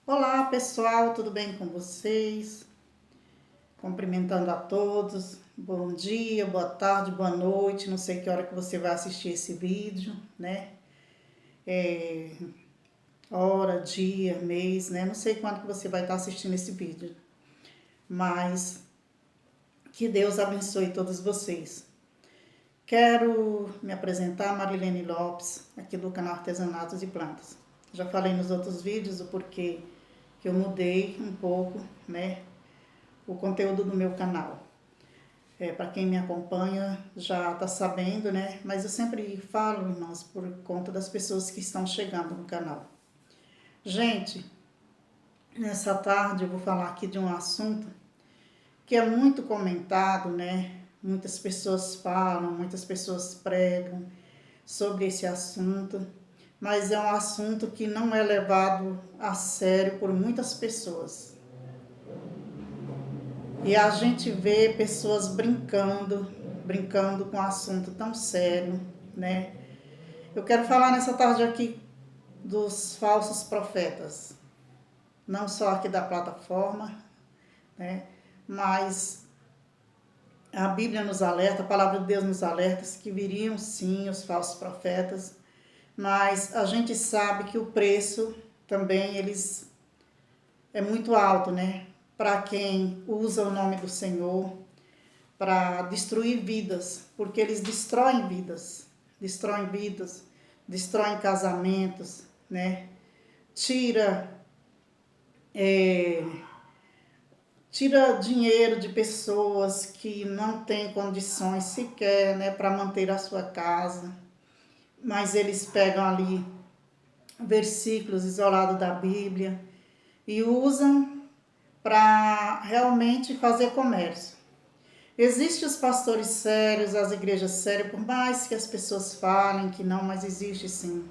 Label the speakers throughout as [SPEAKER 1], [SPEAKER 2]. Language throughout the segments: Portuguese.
[SPEAKER 1] Olá pessoal, tudo bem com vocês? Cumprimentando a todos. Bom dia, boa tarde, boa noite. Não sei que hora que você vai assistir esse vídeo, né? Hora, dia, mês, né? Não sei quando que você vai estar assistindo esse vídeo, mas que Deus abençoe todos vocês. Quero me apresentar, Marilene Lopes, aqui do canal Artesanatos e Plantas. Já falei nos outros vídeos o porquê que eu mudei um pouco, né? O conteúdo do meu canal. Para quem me acompanha já está sabendo, né? Mas eu sempre falo, irmãos, por conta das pessoas que estão chegando no canal. Gente, nessa tarde eu vou falar aqui de um assunto que é muito comentado, né? Muitas pessoas falam, muitas pessoas pregam sobre esse assunto, mas é um assunto que não é levado a sério por muitas pessoas. E a gente vê pessoas brincando com um assunto tão sério, né? Eu quero falar nessa tarde aqui dos falsos profetas, não só aqui da plataforma, né? Mas a Bíblia nos alerta, a palavra de Deus nos alerta que viriam sim os falsos profetas, mas a gente sabe que o preço também eles é muito alto, né? Para quem usa o nome do Senhor, para destruir vidas, porque eles destroem vidas, destroem casamentos, né? Tira, é, tira dinheiro de pessoas que não têm condições sequer, né, para manter a sua casa, mas eles pegam ali versículos isolados da Bíblia e usam para realmente fazer comércio. Existem os pastores sérios, as igrejas sérias, por mais que as pessoas falem que não, mas existe sim.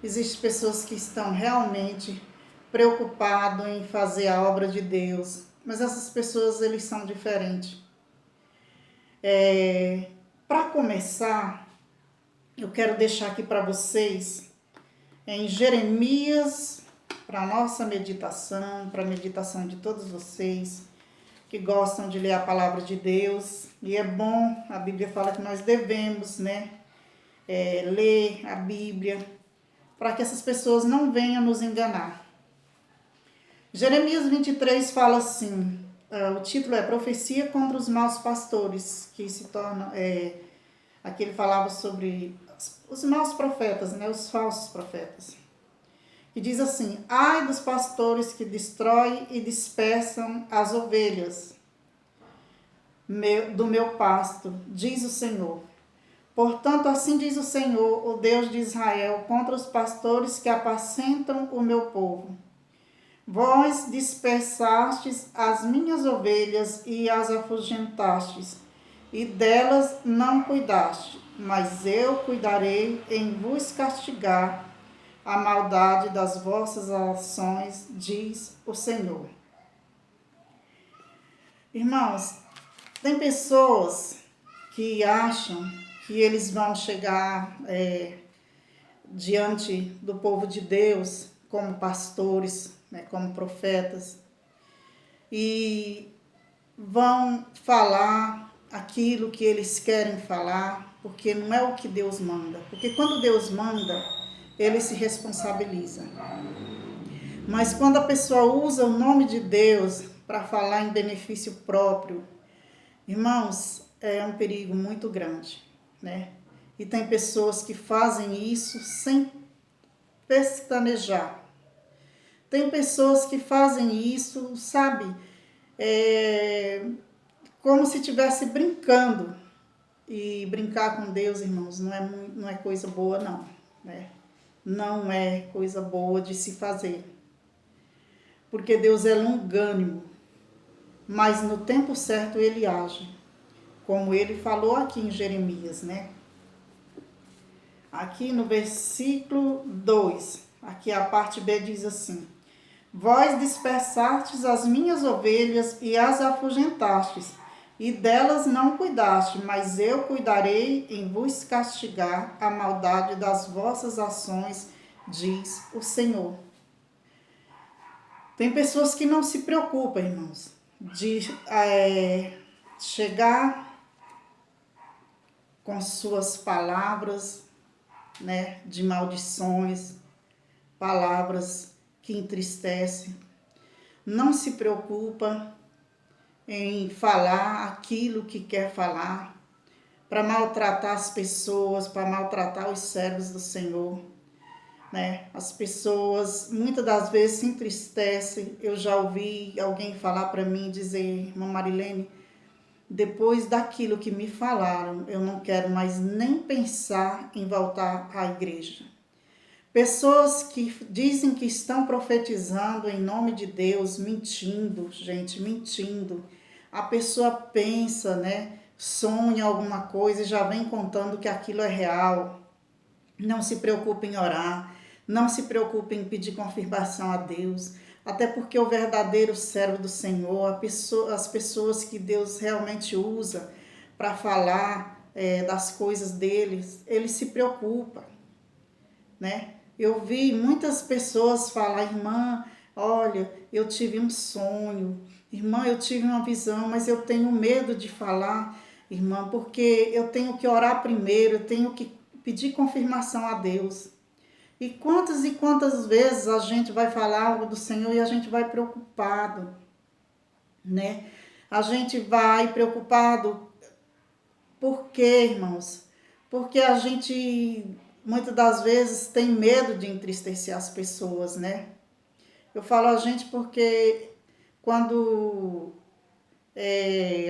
[SPEAKER 1] Existem pessoas que estão realmente preocupadas em fazer a obra de Deus, mas essas pessoas eles são diferentes. Para começar, eu quero deixar aqui para vocês em Jeremias, para a nossa meditação, para a meditação de todos vocês que gostam de ler a palavra de Deus. E é bom, a Bíblia fala que nós devemos, né, ler a Bíblia, para que essas pessoas não venham nos enganar. Jeremias 23 fala assim, o título é Profecia contra os Maus Pastores, que se torna, aqui ele falava sobre os maus profetas, né, os falsos profetas. E diz assim: ai dos pastores que destroem e dispersam as ovelhas do meu pasto, diz o Senhor. Portanto, assim diz o Senhor, o Deus de Israel, contra os pastores que apacentam o meu povo. Vós dispersastes as minhas ovelhas e as afugentastes, e delas não cuidaste, mas eu cuidarei em vos castigar a maldade das vossas ações, diz o Senhor. Irmãos, tem pessoas que acham que eles vão chegar diante do povo de Deus como pastores, né, como profetas, e vão falar aquilo que eles querem falar, porque não é o que Deus manda. Porque quando Deus manda, ele se responsabiliza. Mas quando a pessoa usa o nome de Deus para falar em benefício próprio, irmãos, é um perigo muito grande, né? E tem pessoas que fazem isso sem pestanejar. Tem pessoas que fazem isso, sabe, como se estivesse brincando. E brincar com Deus, irmãos, não é coisa boa, não, né? Não é coisa boa de se fazer. Porque Deus é longânimo, mas no tempo certo ele age. Como ele falou aqui em Jeremias, né? Aqui no versículo 2, aqui a parte B diz assim: vós dispersastes as minhas ovelhas e as afugentastes, e delas não cuidaste, mas eu cuidarei em vos castigar a maldade das vossas ações, diz o Senhor. Tem pessoas que não se preocupam, irmãos, de chegar com suas palavras, né, de maldições, palavras que entristecem. Não se preocupa em falar aquilo que quer falar, para maltratar as pessoas, para maltratar os servos do Senhor, né? As pessoas muitas das vezes se entristecem. Eu já ouvi alguém falar para mim, dizer: irmã Marilene, depois daquilo que me falaram, eu não quero mais nem pensar em voltar à igreja. Pessoas que dizem que estão profetizando em nome de Deus, mentindo, gente, mentindo. A pessoa pensa, né, sonha alguma coisa e já vem contando que aquilo é real. Não se preocupe em orar, não se preocupe em pedir confirmação a Deus, até porque o verdadeiro servo do Senhor, as pessoas que Deus realmente usa para falar das coisas deles, ele se preocupa, né? Eu vi muitas pessoas falar: irmã, olha, eu tive um sonho, irmã, eu tive uma visão, mas eu tenho medo de falar, irmã, porque eu tenho que orar primeiro, eu tenho que pedir confirmação a Deus. E quantas vezes a gente vai falar algo do Senhor e a gente vai preocupado, né? A gente vai preocupado. Por quê, irmãos? Porque a gente muitas das vezes tem medo de entristecer as pessoas, né? Eu falo a gente porque quando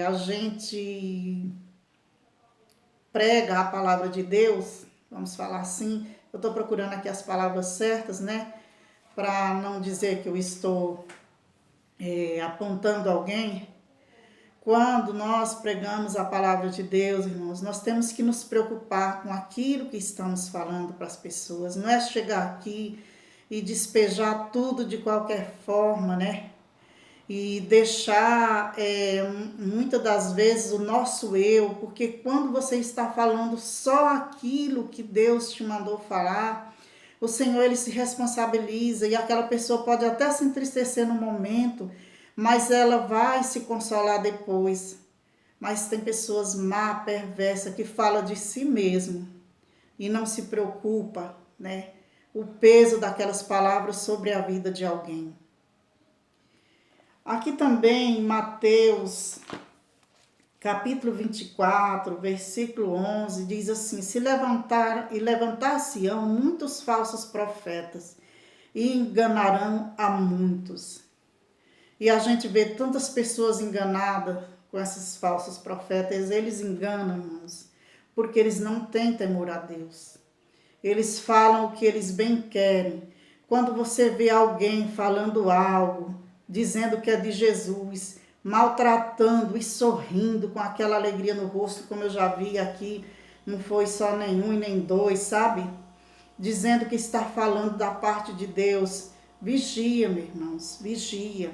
[SPEAKER 1] a gente prega a palavra de Deus, vamos falar assim, eu estou procurando aqui as palavras certas, né? Para não dizer que eu estou apontando alguém. Quando nós pregamos a palavra de Deus, irmãos, nós temos que nos preocupar com aquilo que estamos falando para as pessoas. Não é chegar aqui e despejar tudo de qualquer forma, né? E deixar muitas das vezes o nosso eu, porque quando você está falando só aquilo que Deus te mandou falar, o Senhor ele se responsabiliza e aquela pessoa pode até se entristecer no momento, mas ela vai se consolar depois. Mas tem pessoas má, perversas, que falam de si mesmo e não se preocupa, né? O peso daquelas palavras sobre a vida de alguém. Aqui também, em Mateus, capítulo 24, versículo 11, diz assim: levantar-se-ão muitos falsos profetas e enganarão a muitos. E a gente vê tantas pessoas enganadas com esses falsos profetas. Eles enganam, irmãos, porque eles não têm temor a Deus. Eles falam o que eles bem querem. Quando você vê alguém falando algo, dizendo que é de Jesus, maltratando e sorrindo com aquela alegria no rosto, como eu já vi aqui, não foi só nenhum e nem dois, sabe? Dizendo que está falando da parte de Deus. Vigia, meus irmãos, vigia.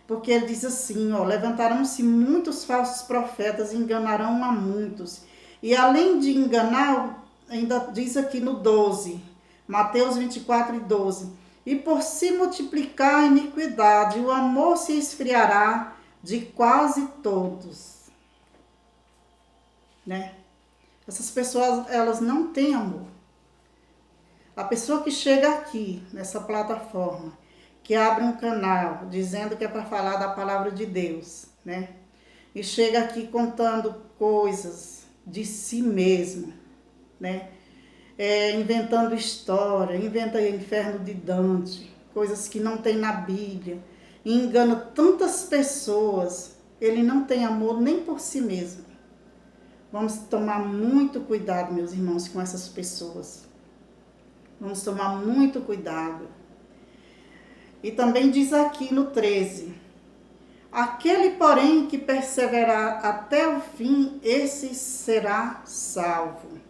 [SPEAKER 1] Porque ele diz assim, ó: levantarão-se muitos falsos profetas e enganarão a muitos. E além de enganar, ainda diz aqui no 12, Mateus 24 e 12, e por se multiplicar a iniquidade, o amor se esfriará de quase todos, né? Essas pessoas, elas não têm amor. A pessoa que chega aqui, nessa plataforma, que abre um canal, dizendo que é para falar da palavra de Deus, né? E chega aqui contando coisas de si mesmo, né? Inventando história, inventa o inferno de Dante, coisas que não tem na Bíblia, e engana tantas pessoas. Ele não tem amor nem por si mesmo. Vamos tomar muito cuidado, meus irmãos, com essas pessoas. Vamos tomar muito cuidado. E também diz aqui no 13, aquele, porém, que perseverar até o fim, esse será salvo.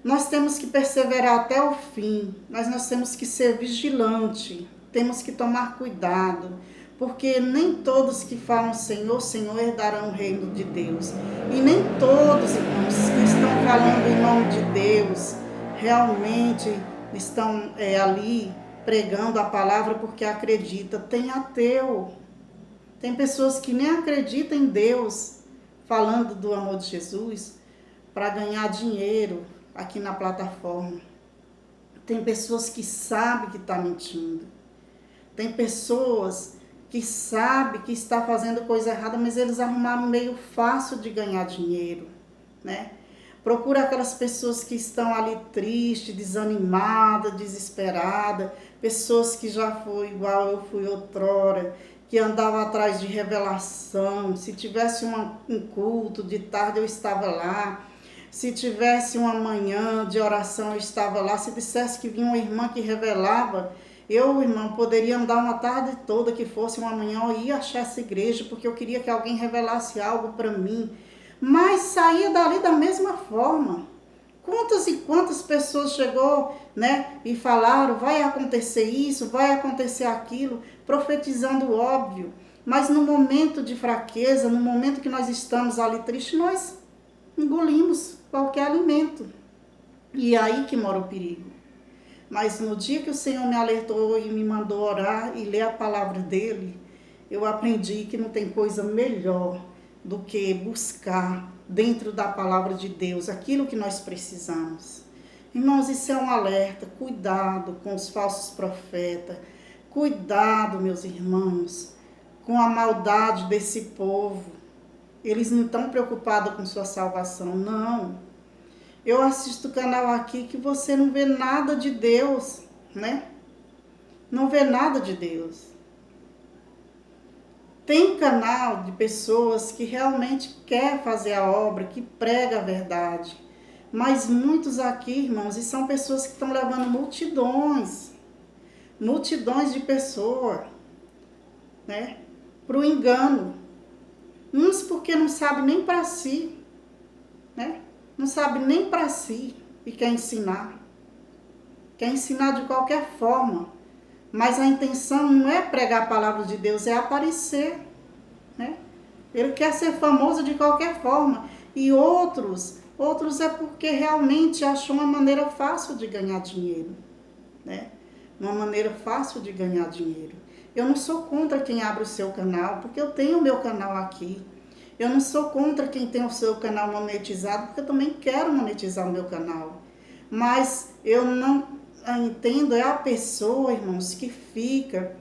[SPEAKER 1] Nós temos que perseverar até o fim, mas nós temos que ser vigilante, temos que tomar cuidado, porque nem todos que falam Senhor, Senhor herdarão o reino de Deus. E nem todos, irmãos, que estão falando em nome de Deus, realmente estão ali pregando a palavra porque acredita. Tem ateu. Tem pessoas que nem acreditam em Deus, falando do amor de Jesus, para ganhar dinheiro aqui na plataforma. Tem pessoas que sabem que está mentindo. Tem pessoas que sabem que está fazendo coisa errada, mas eles arrumaram um meio fácil de ganhar dinheiro, né? Procura aquelas pessoas que estão ali tristes, desanimadas, desesperadas, pessoas que já foi igual eu fui outrora, que andava atrás de revelação. Se tivesse um culto de tarde, eu estava lá. Se tivesse uma manhã de oração, eu estava lá. Se dissesse que vinha uma irmã que revelava, eu, irmão, poderia andar uma tarde toda, que fosse uma manhã, eu ia achar essa igreja, porque eu queria que alguém revelasse algo para mim. Mas saía dali da mesma forma. Quantas e quantas pessoas chegou, né, e falaram, vai acontecer isso, vai acontecer aquilo, profetizando óbvio. Mas no momento de fraqueza, no momento que nós estamos ali tristes, nós engolimos qualquer alimento. E é aí que mora o perigo. Mas no dia que o Senhor me alertou e me mandou orar e ler a palavra dele, eu aprendi que não tem coisa melhor do que buscar dentro da palavra de Deus aquilo que nós precisamos. Irmãos, isso é um alerta. Cuidado com os falsos profetas. Cuidado, meus irmãos, com a maldade desse povo. Eles não estão preocupados com sua salvação, não. Eu assisto o canal aqui que você não vê nada de Deus, né? Não vê nada de Deus. Tem canal de pessoas que realmente quer fazer a obra, que prega a verdade. Mas muitos aqui, irmãos, e são pessoas que estão levando multidões de pessoas, né? Para o engano. Uns porque não sabem nem para si, né? Não sabe nem para si e quer ensinar. Quer ensinar de qualquer forma. Mas a intenção não é pregar a palavra de Deus, é aparecer, né? Ele quer ser famoso de qualquer forma. E outros é porque realmente achou uma maneira fácil de ganhar dinheiro, né? Uma maneira fácil de ganhar dinheiro. Eu não sou contra quem abre o seu canal, porque eu tenho o meu canal aqui. Eu não sou contra quem tem o seu canal monetizado, porque eu também quero monetizar o meu canal. Mas eu não entendo, é a pessoa, irmãos, que fica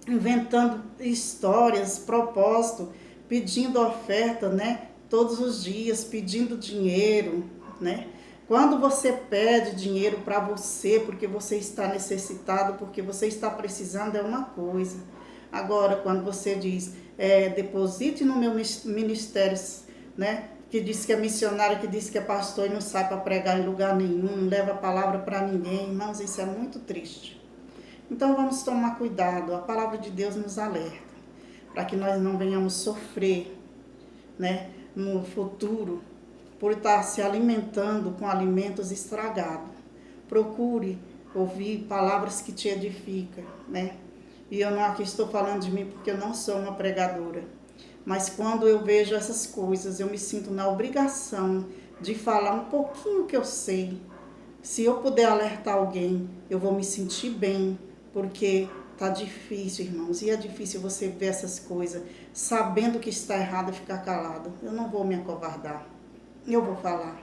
[SPEAKER 1] inventando histórias, propósito, pedindo oferta, né? Todos os dias, pedindo dinheiro, né? Quando você pede dinheiro para você, porque você está necessitado, porque você está precisando, é uma coisa. Agora, quando você diz, deposite no meu ministério, né? Que diz que é missionário, que diz que é pastor e não sai para pregar em lugar nenhum, não leva a palavra para ninguém. Irmãos, isso é muito triste. Então, vamos tomar cuidado. A palavra de Deus nos alerta, para que nós não venhamos sofrer, né? No futuro, por estar se alimentando com alimentos estragados. Procure ouvir palavras que te edificam, né? E eu não aqui estou falando de mim porque eu não sou uma pregadora. Mas quando eu vejo essas coisas, eu me sinto na obrigação de falar um pouquinho que eu sei. Se eu puder alertar alguém, eu vou me sentir bem, porque tá difícil, irmãos. E é difícil você ver essas coisas, sabendo que está errado e ficar calado. Eu não vou me acovardar. Eu vou falar.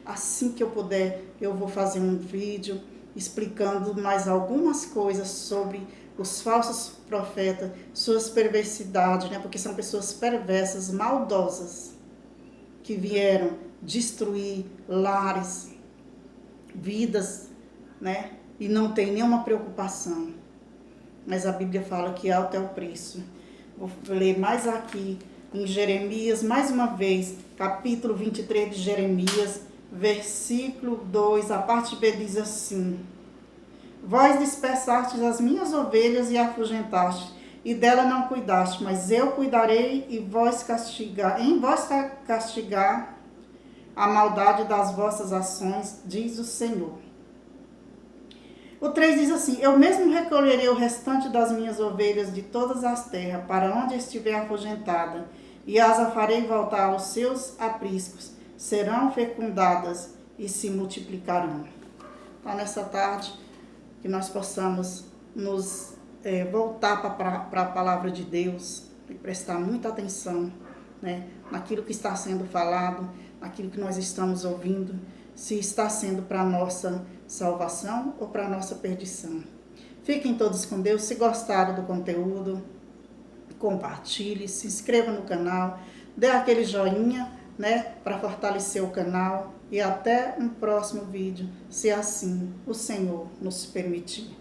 [SPEAKER 1] Assim que eu puder, eu vou fazer um vídeo explicando mais algumas coisas sobre os falsos profetas, suas perversidades, né? Porque são pessoas perversas, maldosas, que vieram destruir lares, vidas, né? E não tem nenhuma preocupação. Mas a Bíblia fala que alto é o preço. Vou ler mais aqui em Jeremias, mais uma vez, capítulo 23 de Jeremias, versículo 2, a parte B diz assim: Vós dispersastes as minhas ovelhas e afugentastes, e dela não cuidaste, mas eu cuidarei em vós castigar a maldade das vossas ações, diz o Senhor. O 3 diz assim: Eu mesmo recolherei o restante das minhas ovelhas de todas as terras, para onde estiver afugentada, e as farei voltar aos seus apriscos, serão fecundadas e se multiplicarão. Então, nessa tarde, que nós possamos nos voltar para a palavra de Deus e prestar muita atenção, né, naquilo que está sendo falado, naquilo que nós estamos ouvindo, se está sendo para a nossa salvação ou para a nossa perdição. Fiquem todos com Deus. Se gostaram do conteúdo, compartilhe, se inscreva no canal, dê aquele joinha, né, para fortalecer o canal, e até um próximo vídeo, se assim o Senhor nos permitir.